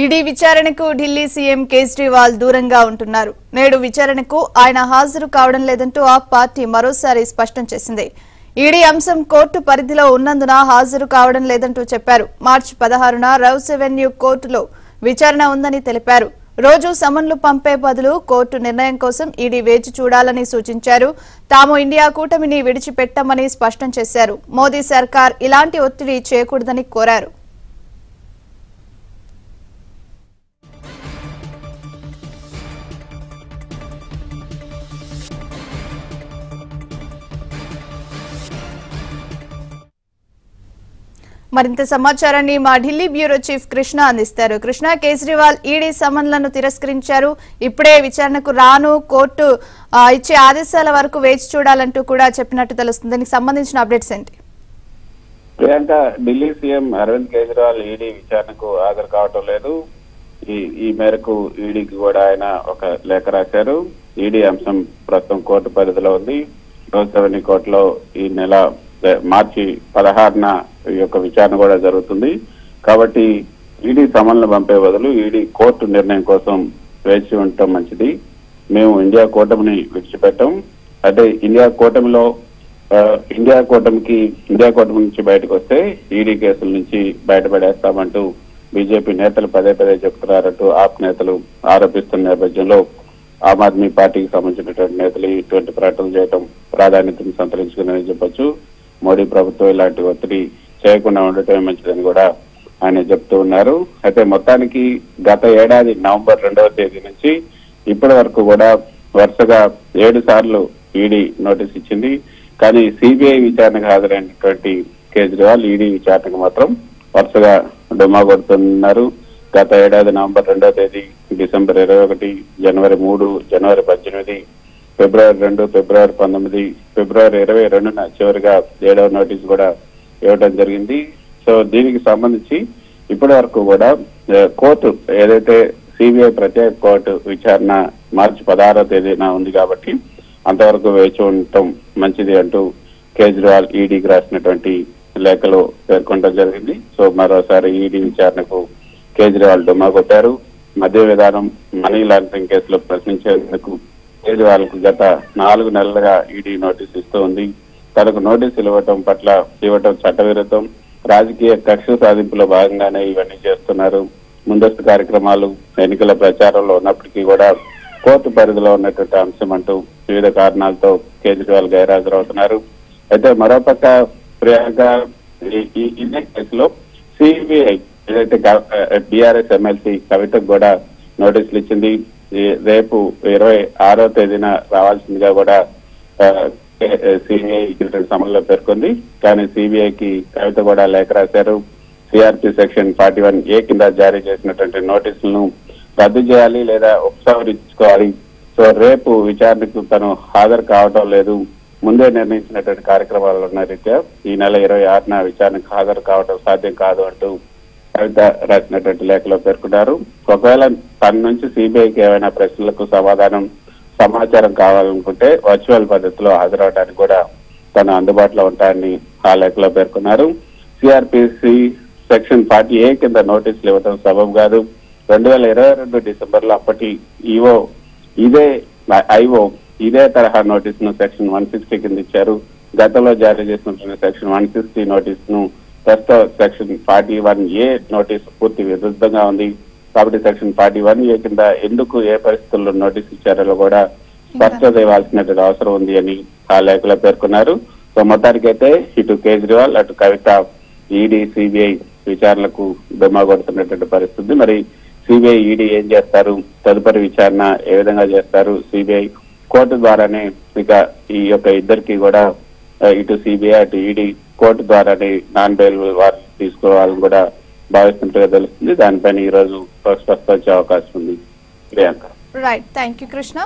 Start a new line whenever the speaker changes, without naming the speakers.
ED విచారణకు Delhi CM Kejriwal దూరంగా ఉంటున్నారు. నేడు విచారణకు ఆయన హాజరు కావడం లేదంటూ ఆ పార్టీ మరోసారి స్పష్టం చేసింది. ఈడీ అంశం కోర్టు పరిధిలో ఉన్నందున హాజరు కావడం లేదంటూ చెప్పారు. మార్చి 16న రౌస్ అవెన్యూ కోర్టులో విచారణ ఉందని తెలిపారు. రోజు సమన్లు పంపే బదులు కోర్టు నిర్ణయం కోసం ఈడీ వేచి చూడాలని సూచించారు. తాము ఇండియా కూటమిని విడిచిపెట్టమని స్పష్టం చేశారు. మోదీ సర్కార్ ఇలాంటి ఒత్తిడి చేయకూడదని కోరారు. మరింత సమాచారాన్ని మా ఢిల్లీ బ్యూరో చీఫ్ కృష్ణ అందిస్తారు. కృష్ణ, కేజ్రీవాల్ ఈడీ సమన్లను తిరస్కరించారు. ఇప్పుడే విచారణకు రాను, కోర్టు ఇచ్చే ఆదేశాల వరకు వేచి చూడాలంటూ కూడా చెప్పినట్టు తెలుస్తుంది. దీనికి సంబంధించిన అప్డేట్స్ ఏంటి?
ప్రియాంక, ఢిల్లీ సీఎం అరవింద్ కేజ్రీవాల్ ఈడీ విచారణకు హాజరు కావటం లేదు. ఈ మేరకు ఈడీకి కూడా ఆయన ఒక లేఖ రాశారు. ఈడీ అంశం ప్రస్తుతం కోర్టు పరిధిలో ఉంది. రౌస్ అవెన్యూ కోర్టులో ఈ నెల మార్చి 16న ఈ యొక్క విచారణ కూడా జరుగుతుంది. కాబట్టి ఈడీ సమన్లు పంపే బదులు ఈడీ కోర్టు నిర్ణయం కోసం వేచి ఉండటం మంచిది. మేము ఇండియా కూటమిని విడిచిపెట్టాం. అంటే ఇండియా కూటమి నుంచి బయటకు వస్తే ఈడీ కేసుల నుంచి బయటపడేస్తామంటూ బీజేపీ నేతలు పదే పదే చెప్తున్నారంటూ ఆప్ నేతలు ఆరోపిస్తున్న నేపథ్యంలో ఆమ్ ఆద్మీ పార్టీకి సంబంధించినటువంటి నేతలు ఇటువంటి ప్రకటనలు చేయడం ప్రాధాన్యతను సంతరించుకున్నారని చెప్పొచ్చు. మోడీ ప్రభుత్వం ఇలాంటి ఒత్తిడి చేయకుండా ఉండటమే మంచిదని కూడా ఆయన చెప్తూ ఉన్నారు. అయితే మొత్తానికి గత ఏడాది నవంబర్ 2వ తేదీ నుంచి ఇప్పటి వరకు కూడా వరుసగా 7 సార్లు ఈడీ నోటీస్ ఇచ్చింది. కానీ సిబిఐ విచారణకు హాజరైనటువంటి కేజ్రీవాల్ ఈడీ విచారణకు మాత్రం వరుసగా డుమ్మా కొడుతున్నారు. గత ఏడాది నవంబర్ 2వ తేదీ, డిసెంబర్ 21, జనవరి 3, జనవరి 18, ఫిబ్రవరి 2, ఫిబ్రవరి 19, ఫిబ్రవరి 22న చివరిగా 7వ నోటీసు కూడా ఇవ్వడం జరిగింది. సో దీనికి సంబంధించి ఇప్పటి వరకు కూడా కోర్టు ఏదైతే సిబిఐ ప్రత్యేక కోర్టు విచారణ మార్చి 16వ తేదీన ఉంది కాబట్టి అంతవరకు వేచి ఉండటం మంచిది అంటూ కేజ్రీవాల్ ఈడీకి రాసినటువంటి లేఖలో పేర్కొనడం జరిగింది. సో మరోసారి ఈడీ విచారణకు కేజ్రీవాల్ డుమ్మా కొట్టారు. మద్య విధానం, మనీ లాండరింగ్ కేసులో ప్రశ్నించేందుకు కేజ్రీవాల్ కు గత 4 నెలలుగా ఈడీ నోటీసు ఇస్తూ ఉంది. తనకు నోటీసులు ఇవ్వటం చట్టవిరుద్ధం, రాజకీయ కక్ష సాధింపులో భాగంగానే ఇవన్నీ చేస్తున్నారు. ముందస్తు కార్యక్రమాలు ఎన్నికల ప్రచారంలో ఉన్నప్పటికీ కూడా కోర్టు పరిధిలో ఉన్నటువంటి అంశం అంటూ వివిధ కారణాలతో కేజ్రీవాల్ గైరాజరవుతున్నారు. అయితే మరోపక్క ప్రియాంక, ఇదే కేసులో సిబిఐ ఏదైతే బీఆర్ఎస్ ఎమ్మెల్సీ కవితకు కూడా నోటీసులు ఇచ్చింది. రేపు 26వ తేదీన రావాల్సిందిగా కూడా సిబిఐ సమన్లో పేర్కొంది. కానీ సిబిఐకి కవిత కూడా లేఖ రాశారు. సిఆర్పి సెక్షన్ 41A కింద జారీ చేసినటువంటి నోటీసులను రద్దు చేయాలి లేదా ఉపసంహరించుకోవాలి. సో రేపు విచారణకు తను హాజరు కావడం లేదు. ముందే నిర్ణయించినటువంటి కార్యక్రమాలు ఉన్న రీత్యా ఈ నెల 26న విచారణకు హాజరు కావడం సాధ్యం కాదు అంటూ కవిత రాసినటువంటి లేఖలో పేర్కొన్నారు. ఒకవేళ తన నుంచి సిబిఐకి ఏమైనా ప్రశ్నలకు సమాచారం కావాలనుకుంటే వర్చువల్ పద్ధతిలో హాజరవడానికి కూడా తను అందుబాటులో ఉంటాయని ఆ లేఖలో పేర్కొన్నారు. సిఆర్పిసి సెక్షన్ 40A కింద నోటీసులు ఇవ్వడం సబబు కాదు. 2022 డిసెంబర్లో అప్పటి ఇదే తరహా నోటీసును సెక్షన్ 160 కింద ఇచ్చారు. గతంలో జారీ చేసినటువంటి సెక్షన్ 160 నోటీసును ప్రస్తుత సెక్షన్ 41A నోటీసు పూర్తి విరుద్ధంగా ఉంది. కాబట్టి సెక్షన్ 41A కింద ఎందుకు ఏ పరిస్థితుల్లో నోటీసు ఇచ్చారో కూడా స్పష్టత ఇవ్వాల్సినటువంటి అవసరం ఉంది అని ఆ లేఖలో పేర్కొన్నారు. సో మొత్తానికైతే ఇటు కేజ్రీవాల్ అటు కవిత ఈడీ సిబిఐ విచారణలకు డుమ్మా కొడుతున్నటువంటి పరిస్థితి. మరి సిబిఐ ఈడీ ఏం చేస్తారు, తదుపరి విచారణ ఏ విధంగా చేస్తారు? సిబిఐ కోర్టు ద్వారానే ఇక ఈ యొక్క ఇద్దరికి కూడా ఇటు సిబిఐ అటు ఈడీ కోర్టు ద్వారానే నాన్ బెయిలబుల్ వారెంట్ తీసుకోవాలని కూడా భావిస్తున్నట్టుగా తెలుస్తుంది. దానిపైన ఈ రోజు స్పష్టత వచ్చే అవకాశం ఉంది. Priyanka,
right, thank you Krishna.